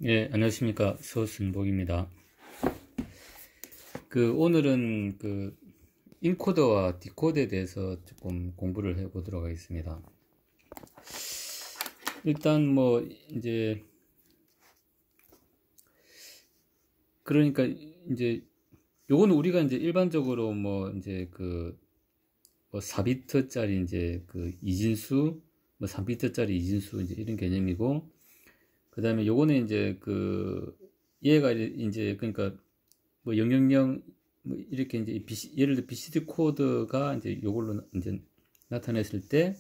예, 안녕하십니까. 서순복입니다. 오늘은 인코더와 디코더에 대해서 조금 공부를 해 보도록 하겠습니다. 일단 그러니까 요거는 우리가 일반적으로 4비트짜리 이진수, 3비트짜리 이진수 이런 개념이고, 그 다음에 요거는 얘가 그러니까 000 이렇게 예를 들어 BCD 코드가 요걸로 나타냈을 때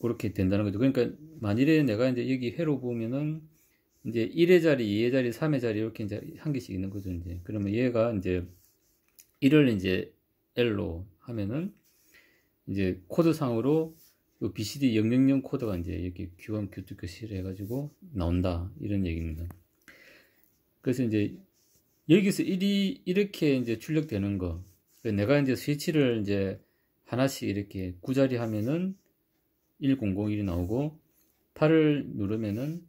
그렇게 된다는 거죠. 그러니까 만일에 내가 여기 회로 보면은 1의 자리, 2의 자리, 3의 자리 이렇게 한 개씩 있는 거죠. 그러면 얘가 1을 L로 하면은 코드상으로 요 BCD 000 코드가 여기 Q1, Q2, Q3 해가지고 나온다. 이런 얘기입니다. 그래서 여기서 1이 이렇게 출력되는 거. 내가 스위치를 하나씩 이렇게 9자리 하면은 1001이 나오고, 8을 누르면은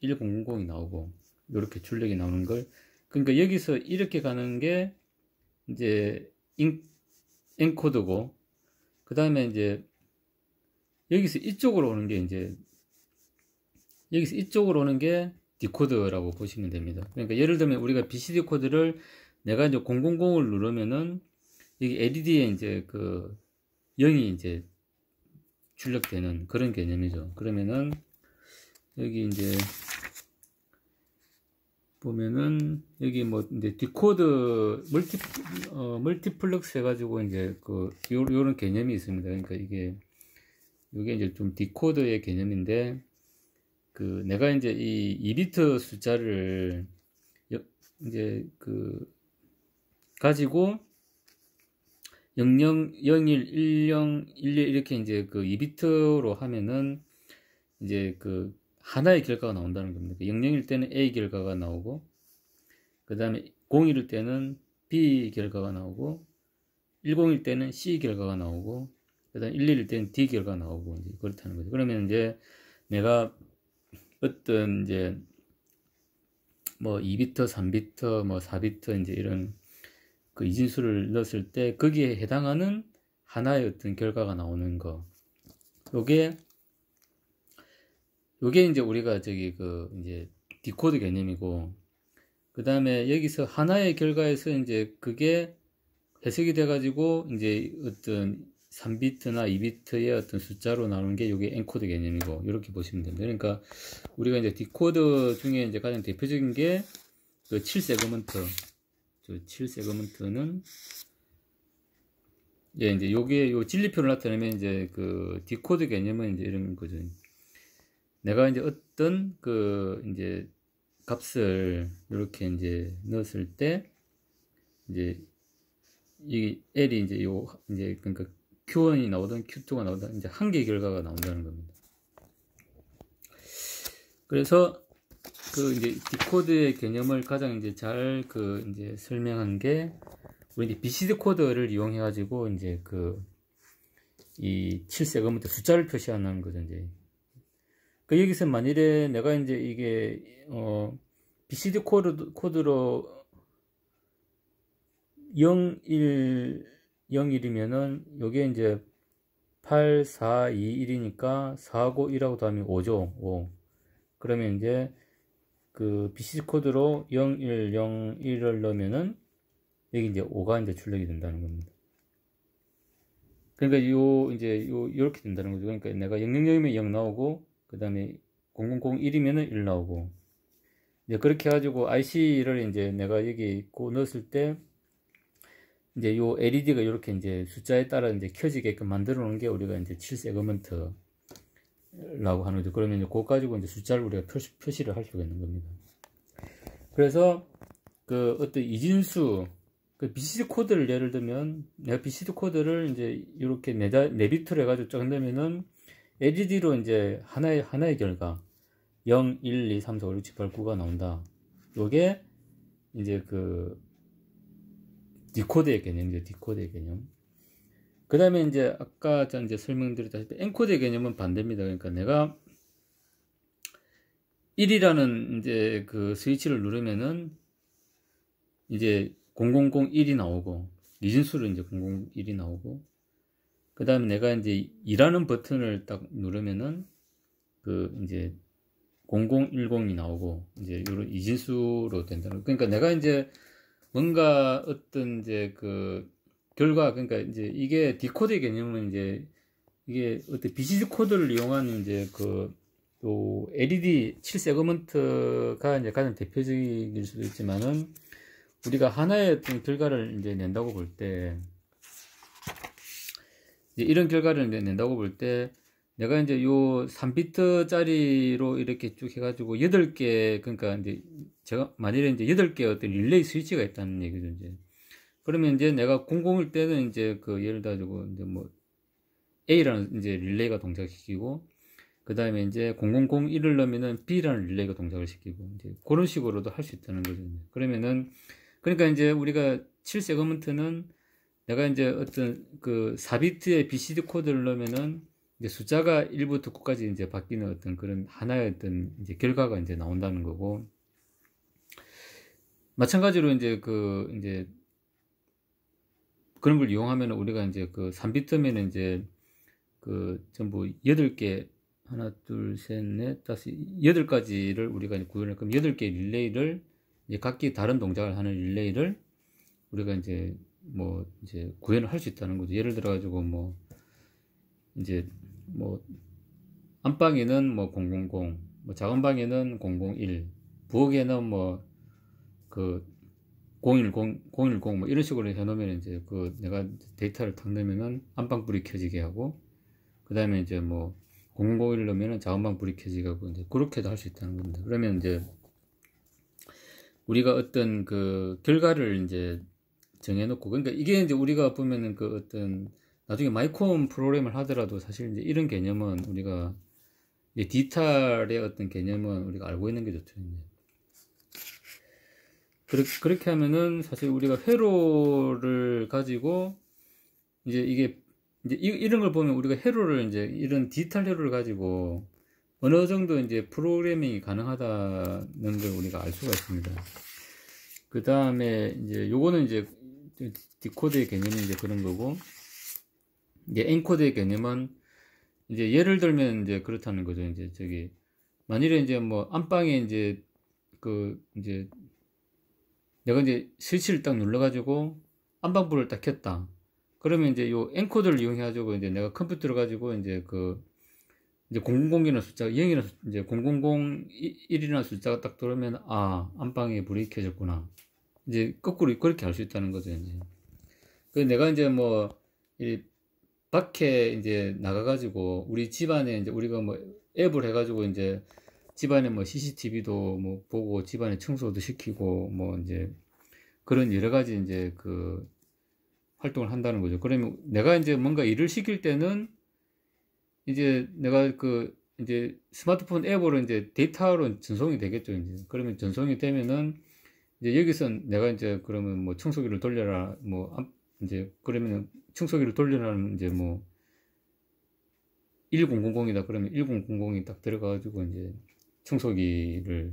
1000이 나오고, 이렇게 출력이 나오는 걸. 그러니까 여기서 이렇게 가는 게 엔코드고, 그 다음에 여기서 이쪽으로 오는 게 디코더라고 보시면 됩니다. 그러니까 예를 들면 우리가 BCD 코드를 내가 000을 누르면은 여기 LED에 0이 출력되는 그런 개념이죠. 그러면은 여기 보면은 여기 디코드 멀티플렉스 해가지고 요런 개념이 있습니다. 그러니까 이게 좀 디코더의 개념인데, 내가 이 2비트 숫자를 가지고 00, 01, 10, 11 이렇게 2비트로 하면은 하나의 결과가 나온다는 겁니다. 00일 때는 A 결과가 나오고, 그 다음에 01일 때는 B 결과가 나오고, 10일 때는 C 결과가 나오고, 그 다음 11일 때는 D 결과가 나오고, 그렇다는 거죠. 그러면 내가 어떤 2비트, 3비트, 4비트 이런 이진수를 넣었을 때 거기에 해당하는 하나의 어떤 결과가 나오는 거. 요게 우리가 디코드 개념이고, 그 다음에 여기서 하나의 결과에서 그게 해석이 돼가지고 어떤 3비트나 2비트의 어떤 숫자로 나오는 게 이게 엔코드 개념이고, 이렇게 보시면 됩니다. 그러니까 우리가 디코드 중에 가장 대표적인 게 7세그먼트. 7세그먼트는 요게 요 진리표를 나타내면 디코드 개념은 이런 거죠. 내가 어떤 값을 이렇게 넣었을 때 이 L이 그러니까 Q1이 나오든 Q2가 나오든 한 개의 결과가 나온다는 겁니다. 그래서 디코드의 개념을 가장 잘 설명한 게 우리 BCD 코드를 이용해 가지고 이 7세그먼트 숫자를 표시하는 거죠. 여기서 만일에 내가 이게 BCD 코드로 01이면은 요게 8, 4, 2, 1이니까 4, 9, 1하고 다음에 5죠. 5. 그러면 BCD 코드로 0, 1, 0, 1을 넣으면은 여기 5가 출력이 된다는 겁니다. 그러니까 요렇게 된다는 거죠. 그러니까 내가 000이면 0 나오고, 그 다음에 0001이면은 1 나오고, 그렇게 해가지고 IC를 내가 여기 넣었을 때 요 LED가 이렇게 숫자에 따라 켜지게끔 만들어 놓은 게 우리가 7세그먼트라고 하는 거죠. 그러면 그거 가지고 숫자를 우리가 표시를 할 수가 있는 겁니다. 그래서 어떤 이진수, BCD 코드를 예를 들면, 내가 BCD 코드를 이렇게 4비트로 해가지고 쫙 넣으면은 LED로 하나의 결과 0, 1, 2, 3, 4, 5, 6, 7, 8, 9가 나온다. 요게 디코드의 개념이죠. 디코드의 개념. 그 다음에 아까 전 설명드렸다시피 엔코드의 개념은 반대입니다. 그러니까 내가 1이라는 이제 그 스위치를 누르면은 이제 0001이 나오고, 이진수로 이제 001이 나오고, 그 다음에 내가 이제 2라는 버튼을 딱 누르면은 그 이제 0010이 나오고, 이제 요런 이진수로 된다는. 그러니까 내가 이제 뭔가 어떤 이제 그 결과, 그러니까 이제 이게 디코드의 개념은 이제 이게 어떤 BCD 코드를 이용한 이제 그 또 LED 7세그먼트가 이제 가장 대표적일 수도 있지만은, 우리가 하나의 어떤 결과를 이제 낸다고 볼 때, 이제 이런 결과를 이제 낸다고 볼 때, 내가 이제 요 3비트짜리로 이렇게 쭉 해가지고 8개, 그러니까 이제 제가 만일에 이제 8개 어떤 릴레이 스위치가 있다는 얘기죠, 이제. 그러면 이제 내가 00일 때는 이제 그 예를 들어가지고 이제 뭐 A라는 이제 릴레이가 동작시키고, 그 다음에 이제 0001을 넣으면은 B라는 릴레이가 동작을 시키고, 이제 그런 식으로도 할 수 있다는 거죠. 그러면은, 그러니까 이제 우리가 7세그먼트는 내가 이제 어떤 그 4비트의 BCD 코드를 넣으면은 이제 숫자가 1부터 9까지 이제 바뀌는 어떤 그런 하나의 어떤 이제 결과가 이제 나온다는 거고, 마찬가지로 이제 그 이제 그런 걸 이용하면 우리가 이제 그 3비트면 이제 그 전부 8개, 하나, 둘, 셋, 넷, 다섯, 8가지를 우리가 구현할 거면 8개 릴레이를 이제 각기 다른 동작을 하는 릴레이를 우리가 이제 뭐 이제 구현을 할 수 있다는 거죠. 예를 들어 가지고 뭐 이제 뭐 안방에는 뭐 000, 뭐 작은 방에는 001, 부엌에는 뭐 그 010, 010 뭐 이런 식으로 해놓으면 이제 그 내가 데이터를 탁 넣으면은 안방불이 켜지게 하고, 그 다음에 이제 뭐 0001 넣으면은 작은방 불이 켜지게 하고, 이제 그렇게도 할 수 있다는 겁니다. 그러면 이제 우리가 어떤 그 결과를 이제 정해놓고, 그러니까 이게 이제 우리가 보면은 그 어떤 나중에 마이크론 프로그램을 하더라도 사실 이제 이런 개념은 우리가 이제 디지털의 어떤 개념은 우리가 알고 있는 게 좋죠. 이제. 그렇게 하면은 사실 우리가 회로를 가지고 이제 이게 이제 이런 걸 보면 우리가 회로를 이제 이런 디지털 회로를 가지고 어느 정도 이제 프로그래밍이 가능하다는 걸 우리가 알 수가 있습니다. 그 다음에 이제 요거는 이제 디코드의 개념이 이제 그런 거고, 이제 엔코드의 개념은 이제 예를 들면 이제 그렇다는 거죠. 이제 저기 만일에 이제 뭐 안방에 이제 그 이제 내가 이제 스위치를 딱 눌러가지고 안방불을 딱 켰다. 그러면 이제 요 엔코드를 이용해가지고 이제 내가 컴퓨터를 가지고 이제 그 이제 000이라는 숫자가 0이라는 이제 0001이라는 숫자가 딱 들어오면 아 안방에 불이 켜졌구나. 이제 거꾸로 그렇게 할 수 있다는 거죠. 이제 그 내가 이제 뭐 이 밖에 이제 나가가지고 우리 집안에 이제 우리가 뭐 앱을 해가지고 이제 집안에 뭐 CCTV도 뭐 보고 집안에 청소도 시키고 뭐 이제 그런 여러 가지 이제 그 활동을 한다는 거죠. 그러면 내가 이제 뭔가 일을 시킬 때는 이제 내가 그 이제 스마트폰 앱으로 이제 데이터로 전송이 되겠죠. 이제 그러면 전송이 되면은 이제 여기서 내가 이제 그러면 뭐 청소기를 돌려라 뭐 이제 그러면 청소기를 돌려라는 이제 뭐 1000이다 그러면 1000이 딱 들어가가지고 이제 청소기를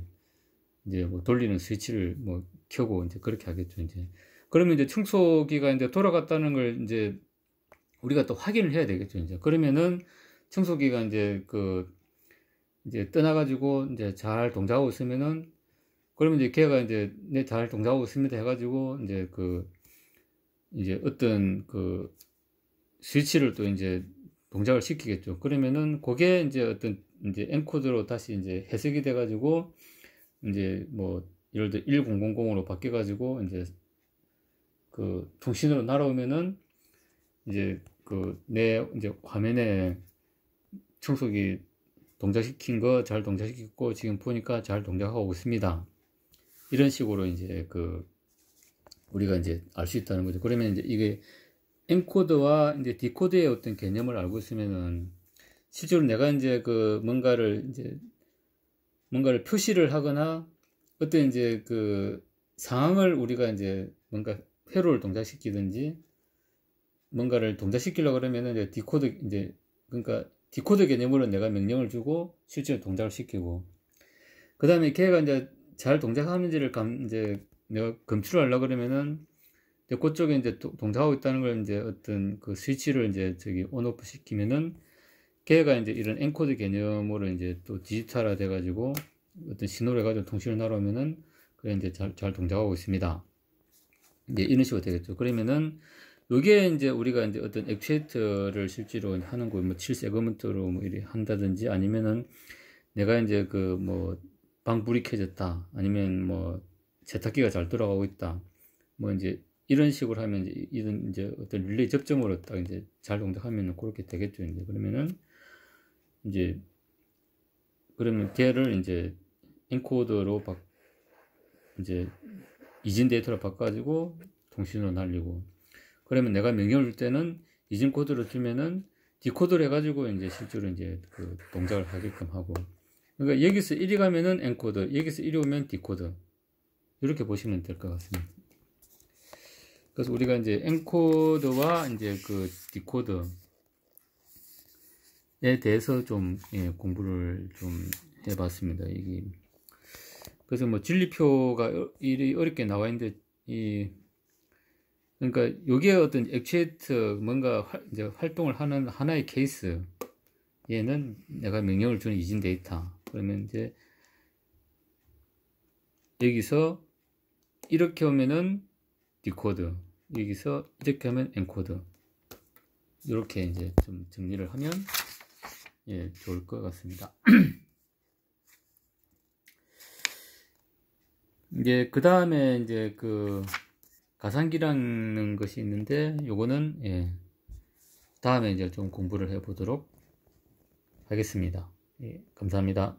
이제 뭐 돌리는 스위치를 뭐 켜고 이제 그렇게 하겠죠. 이제 그러면 이제 청소기가 이제 돌아갔다는 걸 이제 우리가 또 확인을 해야 되겠죠. 이제 그러면은 청소기가 이제 그 이제 떠나가지고 이제 잘 동작하고 있으면은 그러면 이제 걔가 이제 내 잘 동작하고 있습니다 해가지고 이제 그 이제 어떤 그 스위치를 또 이제 동작을 시키겠죠. 그러면은 그게 이제 어떤 이제 엔코드로 다시 이제 해석이 돼가지고 이제 뭐 예를 들어 1000으로 바뀌어가지고 이제 그 통신으로 날아오면은 이제 그 내 이제 화면에 청소기 동작시킨 거 잘 동작시켰고 지금 보니까 잘 동작하고 있습니다. 이런 식으로 이제 그 우리가 이제 알 수 있다는 거죠. 그러면 이제 이게 엔코드와 이제 디코드의 어떤 개념을 알고 있으면은 실제로 내가 이제 그 뭔가를 표시를 하거나 어떤 이제 그 상황을 우리가 이제 뭔가 회로를 동작시키든지 뭔가를 동작시키려고 그러면은 이제 디코드 이제 그러니까 디코드 개념으로 내가 명령을 주고 실제로 동작을 시키고, 그 다음에 걔가 이제 잘 동작하는지를 이제 내가 검출을 하려고 그러면은 이제 그쪽에 이제 동작하고 있다는 걸 이제 어떤 그 스위치를 이제 저기 온오프 시키면은 걔가 이제 이런 엔코드 개념으로 이제 또 디지털화 돼가지고 어떤 신호를 해가지고 통신을 날아오면은 그래 이제 잘 동작하고 있습니다. 이제 이런 식으로 되겠죠. 그러면은 요게 이제 우리가 이제 어떤 액추에이터를 실제로 하는 거 뭐 7세그먼트로 뭐 이렇게 한다든지 아니면은 내가 이제 그 뭐 방불이 켜졌다 아니면 뭐 세탁기가 잘 돌아가고 있다 뭐 이제 이런 식으로 하면 이제 이런 이제 어떤 릴레이 접점으로 딱 이제 잘 동작하면은 그렇게 되겠죠. 이제 그러면은 이제 그러면 걔를 이제 엔코더로 이제 이진 데이터로 바꿔가지고 통신으로 날리고 그러면 내가 명령을 줄 때는 이진 코드를 주면은 디코드를 해가지고 이제 실제로 이제 그 동작을 하게끔 하고 그러니까 여기서 1이 가면은 엔코드 여기서 1이 오면 디코드 이렇게 보시면 될 것 같습니다. 그래서 우리가 이제 엔코드와 이제 그 디코드에 대해서 좀 공부를 좀 해봤습니다. 이게 그래서 뭐 진리표가 이리 어렵게 나와 있는데 그러니까 요게 어떤 액추에이터 뭔가 이제 활동을 하는 하나의 케이스 얘는 내가 명령을 주는 이진 데이터 그러면 이제 여기서 이렇게 오면은 디코드 여기서 이렇게 하면 엔코드 이렇게 이제 좀 정리를 하면 좋을 것 같습니다. 이제 그 다음에 이제 그 가상기라는 것이 있는데 요거는 다음에 이제 좀 공부를 해 보도록 하겠습니다. 감사합니다.